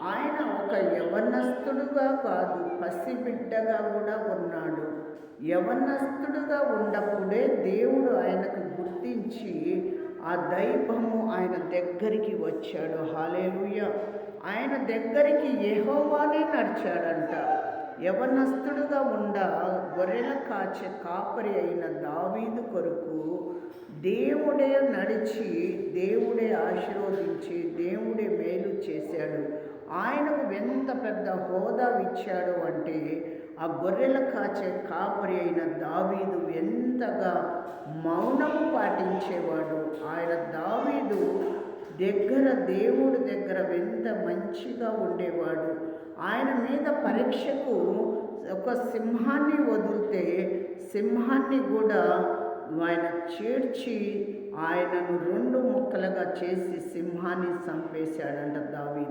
ఆయన ఒక యవనస్తుడుగా కాదు, పసిబిడ్డగా కూడా ఉన్నాడు. యవనస్తుడుగా ఉన్నప్పుడే దేవుడు ఆయనకు గుర్తించి ఆ దైవము ఆయన దగ్గరికి వచ్చాడు. హల్లెలూయా. ఆయన దగ్గరికి యెహోవానే నడిచాడంట. యవనస్తుడుగా గొర్రెల కాచే కాపరి అయిన దావీదు కొరకు దేవుడే నడిచి, దేవుడే ఆశీర్వదించి, దేవుడే మేలు చేశాడు. ఆయనకు ఎంత పెద్ద హోదా ఇచ్చాడు అంటే, ఆ గొర్రెల కాచే కాపరి అయిన దావీదు ఎంతగా మౌనము పాటించేవాడు. ఆయన దావీదు దేవుడి దగ్గర ఎంత మంచిగా ఉండేవాడు. ఆయన మీద పరీక్షకు ఒక సింహాన్ని వదిలితే సింహాన్ని కూడా ఆయన చేర్చి ఆయనను 2 ముక్కలుగా చేసి సింహాన్ని చంపేశాడంట దావీదు.